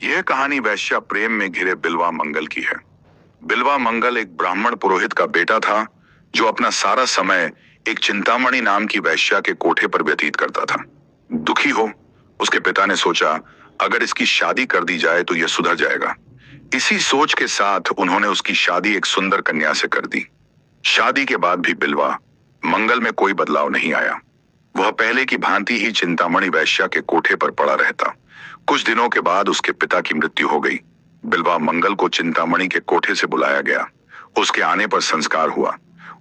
यह कहानी वैश्या प्रेम में घिरे बिल्वा मंगल की है। बिल्वा मंगल एक ब्राह्मण पुरोहित का बेटा था जो अपना सारा समय एक चिंतामणि नाम की वैश्या के कोठे पर व्यतीत करता था। दुखी हो उसके पिता ने सोचा, अगर इसकी शादी कर दी जाए तो यह सुधर जाएगा। इसी सोच के साथ उन्होंने उसकी शादी एक सुंदर कन्या से कर दी। शादी के बाद भी बिल्वा मंगल में कोई बदलाव नहीं आया। वह पहले की भांति ही चिंतामणि वैश्या के कोठे पर पड़ा रहता। कुछ दिनों के बाद उसके पिता की मृत्यु हो गई। बिल्वा मंगल को चिंतामणि के कोठे से बुलाया गया। उसके आने पर संस्कार हुआ।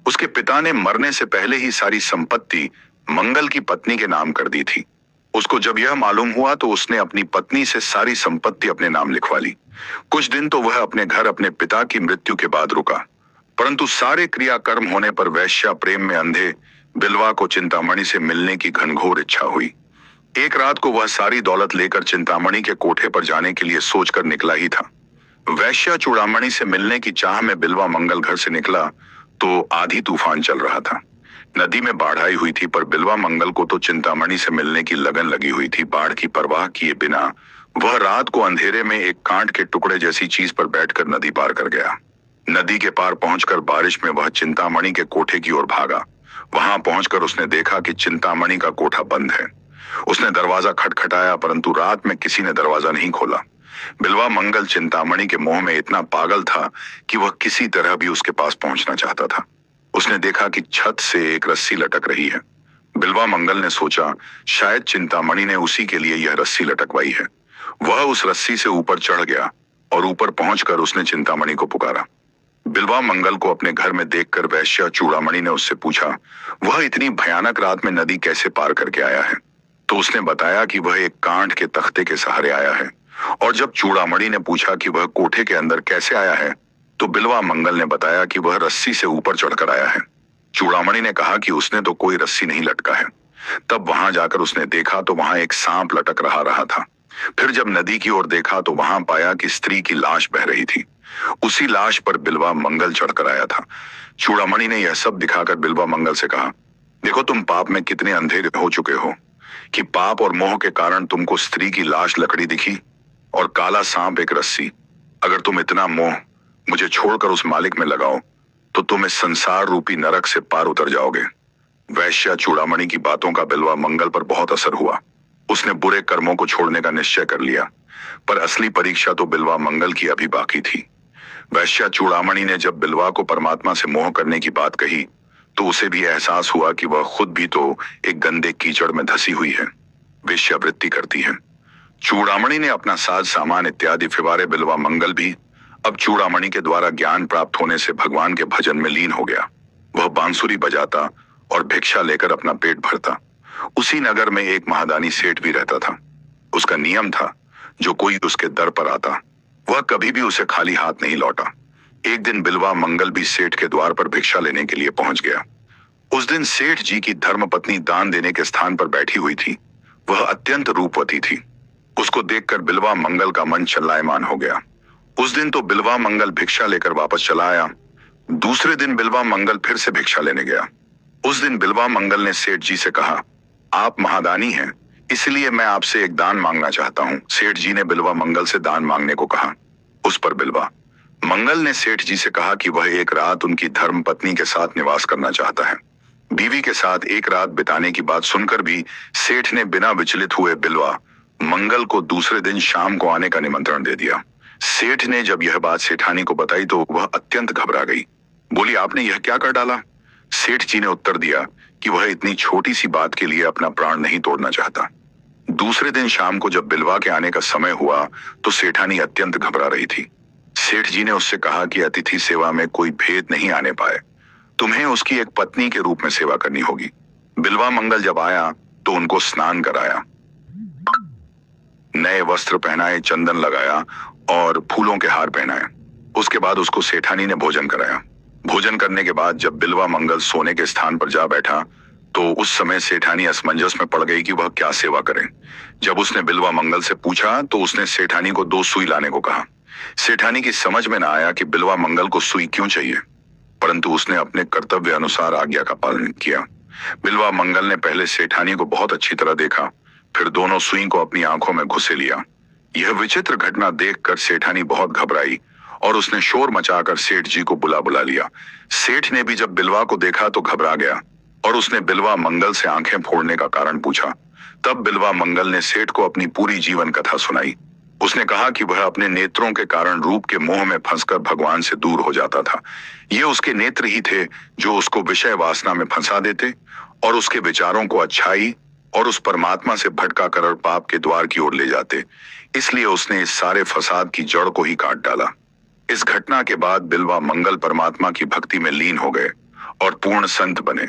उसके पिता ने मरने से पहले ही सारी संपत्ति मंगल की पत्नी के नाम कर दी थी। उसको जब यह मालूम हुआ तो उसने अपनी पत्नी से सारी संपत्ति अपने नाम लिखवा ली। कुछ दिन तो वह अपने घर अपने पिता की मृत्यु के बाद रुका, परंतु सारे क्रियाकर्म होने पर वैश्या प्रेम में अंधे बिल्वा को चिंतामणि से मिलने की घनघोर इच्छा हुई। एक रात को वह सारी दौलत लेकर चिंतामणि के कोठे पर जाने के लिए सोचकर निकला ही था। वैश्या चूड़ामणि से मिलने की चाह में बिल्वा मंगल घर से निकला तो आधी तूफान चल रहा था। नदी में बाढ़ आई हुई थी, पर बिल्वा मंगल को तो चिंतामणि से मिलने की लगन लगी हुई थी। बाढ़ की परवाह किए बिना वह रात को अंधेरे में एक कांट के टुकड़े जैसी चीज पर बैठकर नदी पार कर गया। नदी के पार पहुंचकर बारिश में वह चिंतामणि के कोठे की ओर भागा। वहां पहुंचकर उसने देखा कि चिंतामणि का कोठा बंद है। उसने दरवाजा खटखटाया, परंतु रात में किसी ने दरवाजा नहीं खोला। बिल्वा मंगल चिंतामणि के मोह में इतना पागल था कि वह किसी तरह भी उसके पास पहुंचना चाहता था। उसने देखा कि छत से एक रस्सी लटक रही है। बिल्वा मंगल ने सोचा, शायद चिंतामणि ने उसी के लिए यह रस्सी लटकवाई है। वह उस रस्सी से ऊपर चढ़ गया और ऊपर पहुंचकर उसने चिंतामणि को पुकारा। बिल्वा मंगल को अपने घर में देखकर वैश्या चूड़ामणि ने उससे पूछा, वह इतनी भयानक रात में नदी कैसे पार करके आया है? तो उसने बताया कि वह एक कांट के तख्ते के सहारे आया है। और जब चूड़ामणि ने पूछा कि वह कोठे के अंदर कैसे आया है, तो बिल्वा मंगल ने बताया कि वह रस्सी से ऊपर चढ़कर आया है। चूड़ामणि ने कहा कि उसने तो कोई रस्सी नहीं लटका है। तब वहां जाकर उसने देखा तो वहां एक सांप लटक रहा था। फिर जब नदी की ओर देखा तो वहां पाया कि स्त्री की लाश बह रही थी। उसी लाश पर बिल्वा मंगल चढ़कर आया था। चूड़ामणि ने यह सब दिखाकर बिल्वा मंगल से कहा, देखो तुम पाप में कितने अंधे हो चुके हो कि पाप और मोह के कारण तुमको स्त्री की लाश लकड़ी दिखी और काला सांप एक रस्सी। अगर तुम इतना मोह मुझे छोड़कर उस मालिक में लगाओ तो तुम इस संसार रूपी नरक से पार उतर जाओगे। वैश्या चूड़ामणि की बातों का बिल्वा मंगल पर बहुत असर हुआ। उसने बुरे कर्मों को छोड़ने का निश्चय कर लिया, पर असली परीक्षा तो बिल्वा मंगल की अभी बाकी थी। वैश्या चूड़ामणि ने जब बिल्वा को परमात्मा से मोह करने की बात कही तो उसे भी एहसास हुआ कि वह खुद भी तो एक गंदे कीचड़ में धसी हुई है, वेश्यावृत्ति करती है। चूड़ामणि ने अपना साज सामान इत्यादि फिवारे। बिल्वा मंगल भी अब चूड़ामणि के द्वारा ज्ञान प्राप्त होने से भगवान के भजन में लीन हो गया। वह बांसुरी बजाता और भिक्षा लेकर अपना पेट भरता। उसी नगर में एक महादानी सेठ भी रहता था। उसका नियम था, जो कोई उसके दर पर आता वह कभी भी उसे खाली हाथ नहीं लौटा। एक दिन बिल्वा मंगल भी सेठ के द्वार पर भिक्षा लेने के लिए पहुंच गया। उस दिन सेठ जी की धर्मपत्नी दान देने के स्थान पर बैठी हुई थी। वह अत्यंत रूपवती थी। उसको देखकर बिल्वा मंगल का मन चलायमान हो गया। उस दिन तो बिल्वा मंगल भिक्षा लेकर वापस चला आया। दूसरे दिन बिल्वा मंगल फिर से भिक्षा लेने गया। उस दिन बिल्वा मंगल ने सेठ जी से कहा, आप महादानी हैं, इसलिए मैं आपसे एक दान मांगना चाहता हूं। सेठ जी ने बिल्वा मंगल से दान मांगने को कहा। उस पर बिल्वा मंगल ने सेठ जी से कहा कि वह एक रात उनकी धर्मपत्नी के साथ निवास करना चाहता है। बीवी के साथ एक रात बिताने की बात सुनकर भी सेठ ने बिना विचलित हुए बिल्वा मंगल को दूसरे दिन शाम को आने का निमंत्रण दे दिया। सेठ ने जब यह बात सेठानी को बताई तो वह अत्यंत घबरा गई। बोली, आपने यह क्या कर डाला? सेठ जी ने उत्तर दिया कि वह इतनी छोटी सी बात के लिए अपना प्राण नहीं तोड़ना चाहता। दूसरे दिन शाम को जब बिल्वा के आने का समय हुआ तो सेठानी अत्यंत घबरा रही थी। सेठ जी ने उससे कहा कि अतिथि सेवा में कोई भेद नहीं आने पाए, तुम्हें उसकी एक पत्नी के रूप में सेवा करनी होगी। बिल्वा मंगल जब आया तो उनको स्नान कराया, नए वस्त्र पहनाए, चंदन लगाया और फूलों के हार पहनाए। उसके बाद उसको सेठानी ने भोजन कराया। भोजन करने के बाद जब बिल्वा मंगल सोने के स्थान पर जा बैठा तो उस समय सेठानी असमंजस में पड़ गई कि वह क्या सेवा करे। जब उसने बिल्वा मंगल से पूछा तो उसने सेठानी को 2 सुई लाने को कहा। सेठानी की समझ में न आया कि बिल्वा मंगल को सुई क्यों चाहिए, परंतु उसने अपने कर्तव्य अनुसार आज्ञा का पालन किया। बिल्वा मंगल ने पहले सेठानी को बहुत अच्छी तरह देखा, फिर दोनों सुई को अपनी आंखों में घुसे लिया। यह विचित्र घटना देखकर सेठानी बहुत घबराई और उसने शोर मचाकर सेठ जी को बुला बुला लिया। सेठ ने भी जब बिलवा को देखा तो घबरा गया और उसने बिलवा मंगल से आंखें फोड़ने का कारण पूछा। तब बिलवा मंगल ने सेठ को अपनी पूरी जीवन कथा सुनाई। उसने कहा कि वह अपने नेत्रों के कारण रूप के मोह में फंसकर भगवान से दूर हो जाता था। ये उसके नेत्र ही थे जो उसको विषय वासना में फंसा देते और उसके विचारों को अच्छाई और उस परमात्मा से भटका कर और पाप के द्वार की ओर ले जाते। इसलिए उसने इस सारे फसाद की जड़ को ही काट डाला। इस घटना के बाद बिलवा मंगल परमात्मा की भक्ति में लीन हो गए और पूर्ण संत बने,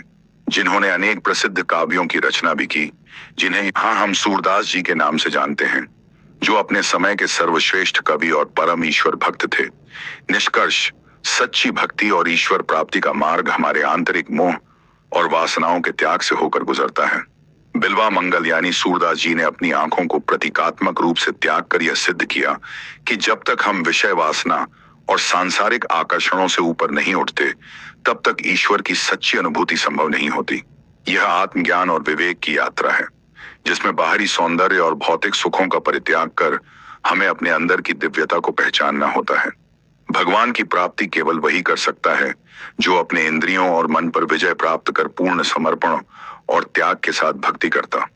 जिन्होंने अनेक प्रसिद्ध काव्यों की रचना भी की, जिन्हें यहाँ हम सूरदास जी के नाम से जानते हैं, जो अपने समय के सर्वश्रेष्ठ कवि और परम ईश्वर भक्त थे। निष्कर्ष, सच्ची भक्ति और ईश्वर प्राप्ति का मार्ग हमारे आंतरिक मोह और वासनाओं के त्याग से होकर गुजरता है। बिलवा मंगल यानी सूरदास जी ने अपनी आंखों को प्रतीकात्मक रूप से त्याग कर यह सिद्ध किया कि जब तक हम विषय वासना और सांसारिक आकर्षणों से ऊपर नहीं उठते, तब तक ईश्वर की सच्ची अनुभूति संभव नहीं होती। यह आत्मज्ञान और विवेक की यात्रा है, जिसमें बाहरी सौंदर्य और भौतिक सुखों का परित्याग कर हमें अपने अंदर की दिव्यता को पहचानना होता है। भगवान की प्राप्ति केवल वही कर सकता है जो अपने इंद्रियों और मन पर विजय प्राप्त कर पूर्ण समर्पण और त्याग के साथ भक्ति करता।